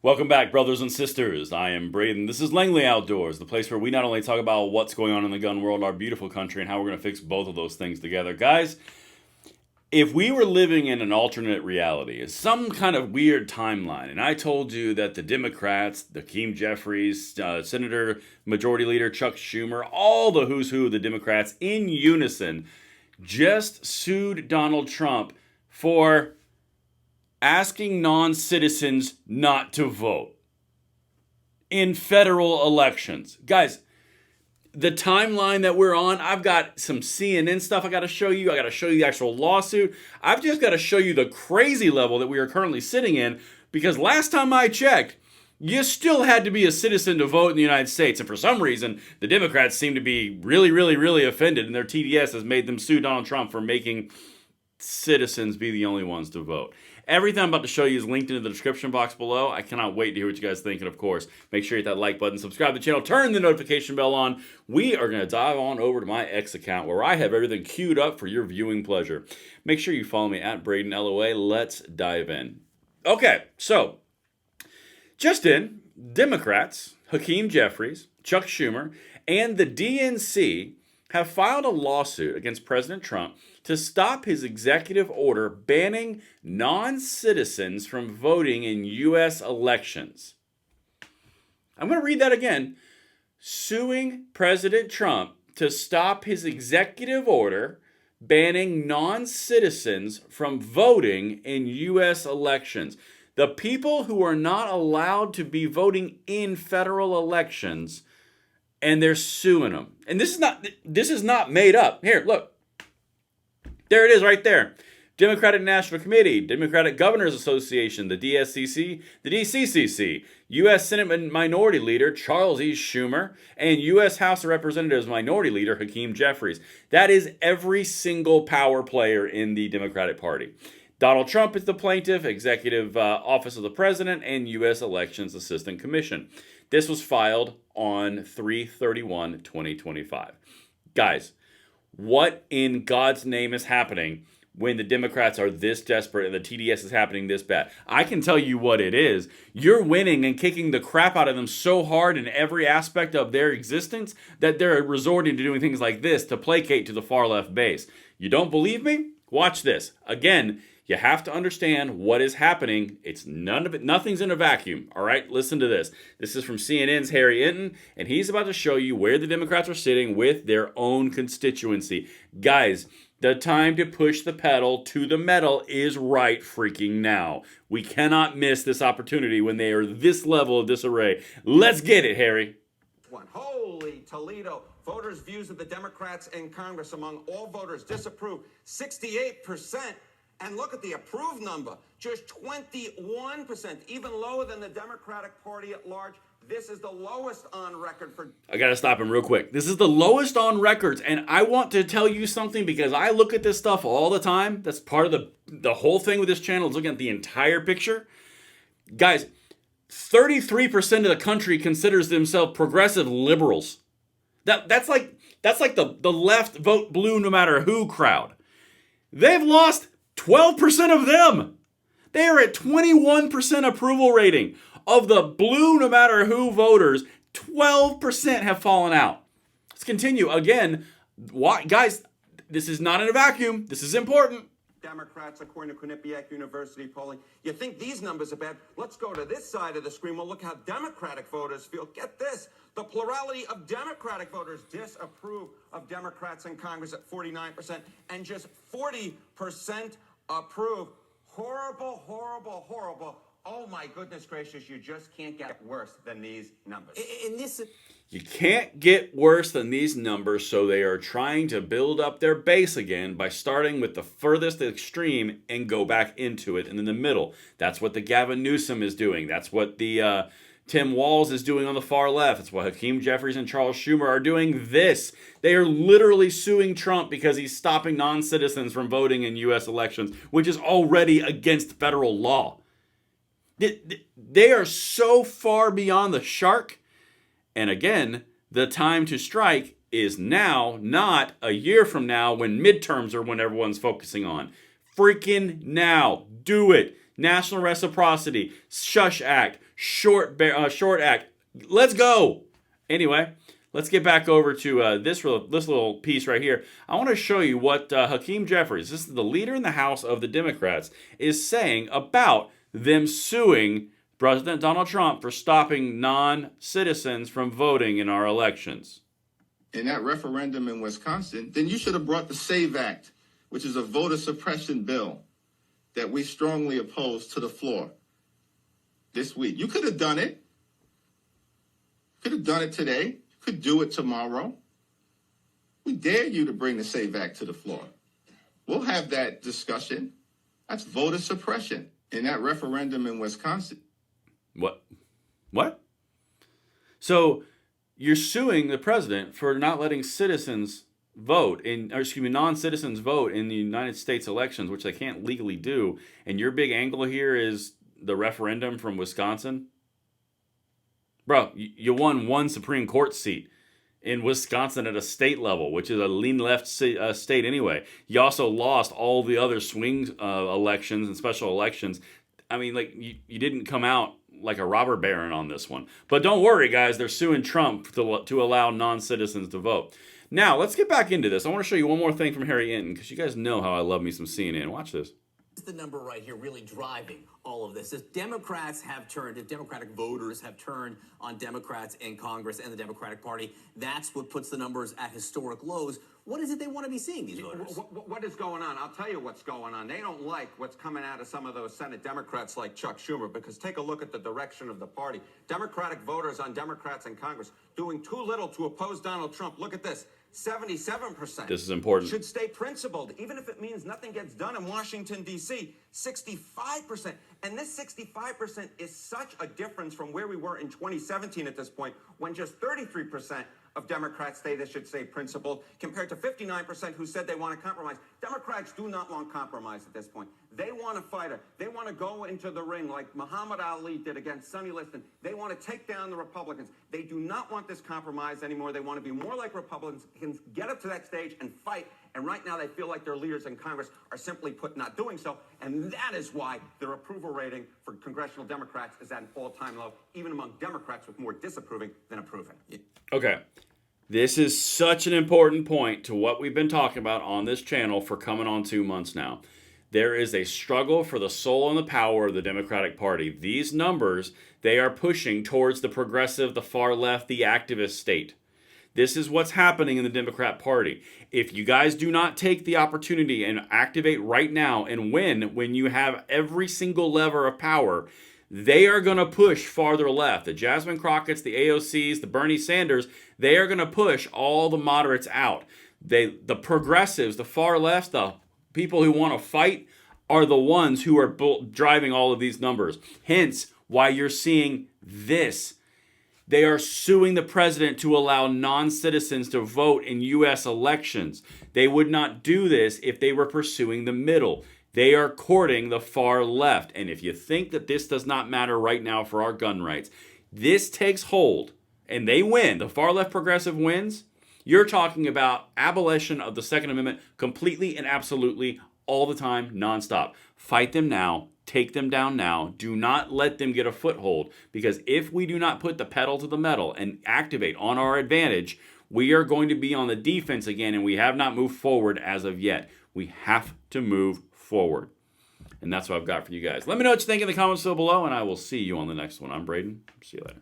Welcome back, brothers and sisters. I am Braden. This is Langley Outdoors, the place where we not only talk about what's going on in the gun world, our beautiful country, and how we're going to fix both of those things together. Guys, if we were living in an alternate reality, some kind of weird timeline, and I told you that the Democrats, the Hakeem Jeffries, Senator Majority Leader Chuck Schumer, all the who's who of the Democrats in unison just sued Donald Trump for asking non-citizens not to vote in federal elections. Guys, the timeline that we're on, I've got some CNN stuff I got to show you. I got to show you the actual lawsuit. I've just got to show you the crazy level that we are currently sitting in, because last time I checked, you still had to be a citizen to vote in the United States. And for some reason, the Democrats seem to be really offended, and their TDS has made them sue Donald Trump for making citizens be the only ones to vote. Everything I'm about to show you is linked into the description box below. I cannot wait to hear what you guys think. And of course, make sure you hit that like button, subscribe to the channel, turn the notification bell on. We are going to dive on over to my X account where I have everything queued up for your viewing pleasure. Make sure you follow me at BradenLOA. Let's dive in. Okay, so just in, Democrats, Hakeem Jeffries, Chuck Schumer, and the DNC have filed a lawsuit against President Trump to stop his executive order banning non-citizens from voting in U.S. elections. I'm going to read that again. Suing President Trump to stop his executive order banning non-citizens from voting in U.S. elections. The people who are not allowed to be voting in federal elections, and they're suing them. And this is not made up. Here, look. There it is right there. Democratic National Committee, Democratic Governors Association, the DSCC, the DCCC, U.S. Senate Minority Leader Charles E. Schumer, and U.S. House of Representatives Minority Leader Hakeem Jeffries. That is every single power player in the Democratic Party. Donald Trump is the plaintiff, Executive Office of the President, and U.S. Elections Assistant Commission. This was filed on 3/31/2025. Guys, what in God's name is happening when the Democrats are this desperate and the TDS is happening this bad? I can tell you what it is. You're winning and kicking the crap out of them so hard in every aspect of their existence that they're resorting to doing things like this to placate to the far left base. You don't believe me? Watch this. Again, you have to understand what is happening. It's none of it. Nothing's in a vacuum. All right, listen to this. This is from CNN's Harry Inton, and he's about to show you where the Democrats are sitting with their own constituency. Guys, the time to push the pedal to the metal is right freaking now. We cannot miss this opportunity when they are this level of disarray. Let's get it, Harry. Holy Toledo. Voters' views of the Democrats in Congress among all voters disapprove 68%. And look at the approved number, just 21%, even lower than the Democratic Party at large. This is the lowest on record for... I gotta stop him real quick. This is the lowest on records, and I want to tell you something because I look at this stuff all the time. That's part of the whole thing with this channel is looking at the entire picture. Guys, 33% of the country considers themselves progressive liberals. That's like the left vote blue no matter who crowd. They've lost 12% of them. They are at 21% approval rating. Of the blue no matter who voters, 12% have fallen out. Let's continue. Again, guys, this is not in a vacuum. This is important. Democrats, according to Quinnipiac University polling. You think these numbers are bad? Let's go to this side of the screen. We'll look how Democratic voters feel. Get this. The plurality of Democratic voters disapprove of Democrats in Congress at 49%, and just 40% approve. Horrible, horrible, horrible. Oh my goodness gracious, you just can't get worse than these numbers. You can't get worse than these numbers, so they are trying to build up their base again by starting with the furthest extreme and go back into it and in the middle. That's what the Gavin Newsom is doing. That's what the Tim Walz is doing on the far left. That's what Hakeem Jeffries and Charles Schumer are doing this. They are literally suing Trump because he's stopping non-citizens from voting in U.S. elections, which is already against federal law. They are so far beyond the shark. And again, the time to strike is now, not a year from now when midterms are when everyone's focusing on. Freaking now. Do it. National reciprocity, Shush Act, short act. Let's go. Anyway, let's get back over to this little piece right here. I want to show you what Hakeem Jeffries, this is the leader in the House of the Democrats, is saying about them suing President Donald Trump for stopping non-citizens from voting in our elections. In that referendum in Wisconsin, then you should have brought the SAVE Act, which is a voter suppression bill that we strongly oppose, to the floor this week. You could have done it. Could have done it today. Could do it tomorrow. We dare you to bring the SAVE Act to the floor. We'll have that discussion. That's voter suppression. In that referendum in Wisconsin. What? So you're suing the president for not letting citizens vote non-citizens vote in the United States elections, which they can't legally do. And your big angle here is the referendum from Wisconsin. Bro, you won one Supreme Court seat in Wisconsin at a state level, which is a lean left state anyway. You also lost all the other swing elections and special elections. I mean, like, you didn't come out like a robber baron on this one. But don't worry, guys. They're suing Trump to allow non-citizens to vote. Now, let's get back into this. I want to show you one more thing from Harry Enton, because you guys know how I love me some CNN. Watch this. This is the number right here really driving all of this. If Democratic voters have turned on Democrats in Congress and the Democratic Party, that's what puts the numbers at historic lows. What is it they want to be seeing, these voters? What is going on? I'll tell you what's going on. They don't like what's coming out of some of those Senate Democrats like Chuck Schumer, because take a look at the direction of the party. Democratic voters on Democrats in Congress doing too little to oppose Donald Trump. Look at this. 77%. This is important. Should stay principled, even if it means nothing gets done in Washington, D.C. 65%. And this 65% is such a difference from where we were in 2017 at this point, when just 33% of Democrats say they should stay principled, compared to 59% who said they want to compromise. Democrats do not want compromise at this point. They want a fighter. They want to go into the ring like Muhammad Ali did against Sonny Liston. They want to take down the Republicans. They do not want this compromise anymore. They want to be more like Republicans, get up to that stage and fight. And right now they feel like their leaders in Congress are simply not doing so. And that is why their approval rating for congressional Democrats is at an all-time low, even among Democrats with more disapproving than approving. Okay. This is such an important point to what we've been talking about on this channel for coming on 2 months now. There is a struggle for the soul and the power of the Democratic Party. These numbers, they are pushing towards the progressive, the far left, the activist state. This is what's happening in the Democrat Party. If you guys do not take the opportunity and activate right now and win when you have every single lever of power, they are going to push farther left. The Jasmine Crockett's, the AOCs, the Bernie Sanders, they are going to push all the moderates out. The progressives, the far left, the people who want to fight are the ones who are driving all of these numbers. Hence, why you're seeing this. They are suing the president to allow non-citizens to vote in U.S. elections. They would not do this if they were pursuing the middle. They are courting the far left. And if you think that this does not matter right now for our gun rights, this takes hold and they win. The far left progressive wins. You're talking about abolition of the Second Amendment completely and absolutely all the time, nonstop. Fight them now. Take them down now. Do not let them get a foothold, because if we do not put the pedal to the metal and activate on our advantage, we are going to be on the defense again, and we have not moved forward as of yet. We have to move forward. And that's what I've got for you guys. Let me know what you think in the comments below, and I will see you on the next one. I'm Braden. See you later.